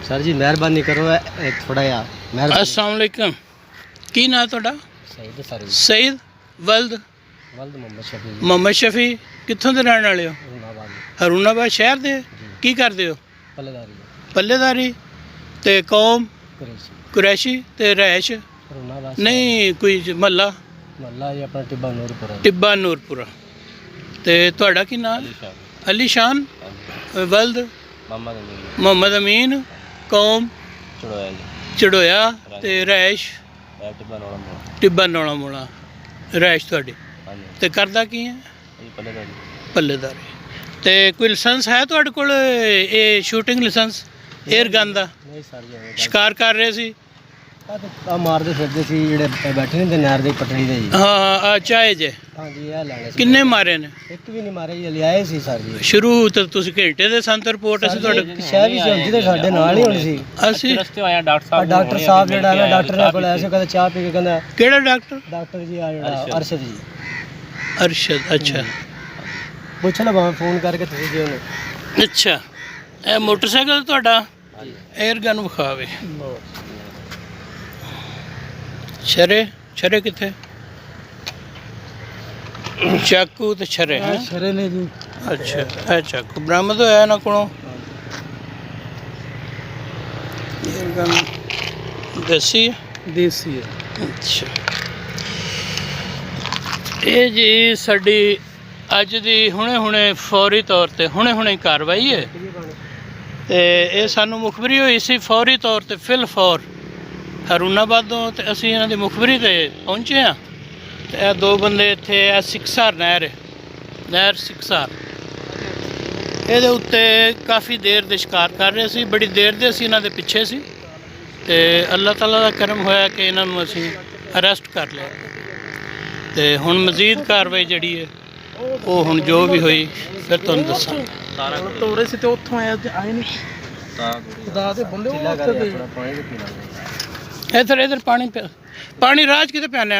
sir जी मेहरबानी करो थोड़ा या अस्सलाम वालेकुम की ना ਤੁਹਾਡਾ सईद सर सईद वल्द वल्द मोहम्मद शफी कित्थों ਦੇ ਰਹਿਣ ਵਾਲੇ ਹੋ ਹਰੂਨਾਬਾਦ ਸ਼ਹਿਰ ਦੇ ਕੀ ਕਰਦੇ ਹੋ ਪੱਲੇਦਾਰੀ ਤੇ ਕੌਮ ਕੁਰੈਸ਼ੀ ਤੇ ਰਹਿਸ਼ ਨਹੀਂ ਕੋਈ ਮਹੱਲਾ ਜੀ ਆਪਣਾ ਟਿੱਬਾ ਨੂਰਪੁਰਾ ਤੇ ਤੁਹਾਡਾ ਕੀ ਨਾਮ ਅਲੀ ਸ਼ਾਨ ਵਲਦ ਮੁਹੰਮਦ ਅਮੀਨ ਕੌਮ ਚੜੋਇਆ ਤੇ ਰਹਿਸ਼ ਟਿੱਬਾ ਨੌਲਾ ਮੋਲਾ ਰਹਿਸ਼ ਤੁਹਾਡੀ ਤੇ ਕਰਦਾ ਕੀ ਹੈ ਪੱਲੇਦਾਰੀ ਤੇ ਕੋਈ ਲਾਇਸੈਂਸ ਹੈ ਤੁਹਾਡੇ ਕੋਲ ਇਹ ਸ਼ੂਟਿੰਗ ਲਾਇਸੈਂਸ 에ਅਰ ਗਨ ਦਾ ਨਹੀਂ ਸਰ ਜੀ ਸ਼ਿਕਾਰ ਕਰ ਰਹੇ ਸੀ ਆ ਮਾਰਦੇ ਫਿਰਦੇ ਸੀ ਜਿਹੜੇ ਬੈਠੇ ਨੇ ਨਹਿਰ ਦੀ ਪਟੜੀ ਦੇ ਜੀ ਹਾਂ ਆ ਚਾਹੇ ਜੇ ਹਾਂਜੀ ਇਹ ਲੈਣੇ ਸੀ ਕਿੰਨੇ ਮਾਰੇ ਨੇ ਇੱਕ ਵੀ ਨਹੀਂ ਮਾਰੇ ਜੀ ਲਿਆਏ ਸੀ ਸਰ ਜੀ ਸ਼ੁਰੂ ਤਾਂ ਤੁਸੀਂ ਘੰਟੇ ਦੇ ਸੰਤ ਰਿਪੋਰਟ ਅਸੀਂ ਤੁਹਾਡੇ ਸ਼ਹਿਰ ਵੀ ਸੀ ਹੁੰਦੀ ਤਾਂ ਸਾਡੇ ਨਾਲ ਹੀ ਹੋਣੀ ਸੀ ਅਸੀਂ ਰਸਤੇ ਆਇਆ ਡਾਕਟਰ ਸਾਹਿਬ ਜਿਹੜਾ ਹੈ ਡਾਕਟਰ ਨਾਲ ਕੋਲ ਆਇਆ ਸੀ ਕਹਿੰਦਾ ਚਾਹ ਪੀ ਕੇ ਕਹਿੰਦਾ ਕਿਹੜਾ ਡਾਕਟਰ ਜੀ ਆ ਜਿਹੜਾ ਅਰਸ਼ਦ ਜੀ ਅਰਸ਼ਦ ਅੱਛਾ ਪੁੱਛ ਲਓ ਭਾਵੇਂ ਫੋਨ ਕਰਕੇ ਤੁਸੀਂ ਜੀ ਉਹਨੂੰ ਅੱਛਾ ਇਹ ਮੋਟਰਸਾਈਕਲ ਤੁਹਾਡਾ 에ਅਰ ਗਨ ਵਿਖਾਵੇ ਛਰੇ ਕਿੱਥੇ ਚਾਕੂ ਤੇ ਛਰੇ ਹੈ ਸ਼ਰੇ ਨੇ ਜੀ ਅੱਛਾ ਇਹ ਚਾਕੂ ਬਰਾਮਦ ਹੋਇਆ ਇਹਨਾਂ ਕੋਲੋਂ 에ਅਰ ਗਨ ਦੇਸੀ ਦੇਸੀ ਹੈ ਅੱਛਾ ਇਹ ਜੀ ਸਾਡੀ ਅੱਜ ਦੀ ਹੁਣੇ ਫੌਰੀ ਤੌਰ ਤੇ ਹੁਣੇ ਕਾਰਵਾਈ ਹੈ ਤੇ ਇਹ ਸਾਨੂੰ ਮੁਖਬਰੀ ਹੋਈ ਸੀ ਫੌਰੀ ਤੌਰ ਤੇ ਫਿਲਫੌਰ ਹਰੂਨਾਬਾਦੋਂ ਤੇ ਅਸੀਂ ਇਹਨਾਂ ਦੀ ਮੁਖਬਰੀ ਤੇ ਪਹੁੰਚੇ ਹਾਂ ਤੇ ਇਹ ਦੋ ਬੰਦੇ ਇੱਥੇ ਇਹ ਸਿਕਸਾਰ ਨਹਿਰ ਸਿਕਸਾਰ ਇਹਦੇ ਉੱਤੇ ਕਾਫੀ ਦੇਰ ਦੇ ਸ਼ਿਕਾਰ ਕਰ ਰਹੇ ਸੀ ਬੜੀ ਦੇਰ ਦੇ ਅਸੀਂ ਇਹਨਾਂ ਦੇ ਪਿੱਛੇ ਸੀ ਤੇ ਅੱਲਾਹ ਤਾਲਾ ਦਾ ਕਰਮ ਹੋਇਆ ਕਿ ਇਹਨਾਂ ਨੂੰ ਅਸੀਂ ਅਰੈਸਟ ਕਰ ਲਿਆ ਤੇ ਹੁਣ ਮਜ਼ੀਦ ਕਾਰਵਾਈ ਜਿਹੜੀ ਹੈ ਉਹ ਹੁਣ ਜੋ ਵੀ ਹੋਈ ਫਿਰ ਤੁਹਾਨੂੰ ਦੱਸਾਂ ਤੋਰੇ ਸੀ ਤੇ ਉੱਥੋਂ ਆਏ ਨਹੀਂ ਖੁਦਾ ਦੇ ਬੰਦੇ ਇੱਧਰ ਪਾਣੀ ਰਾਜ ਕਿਤੇ ਪਿਆਨੇ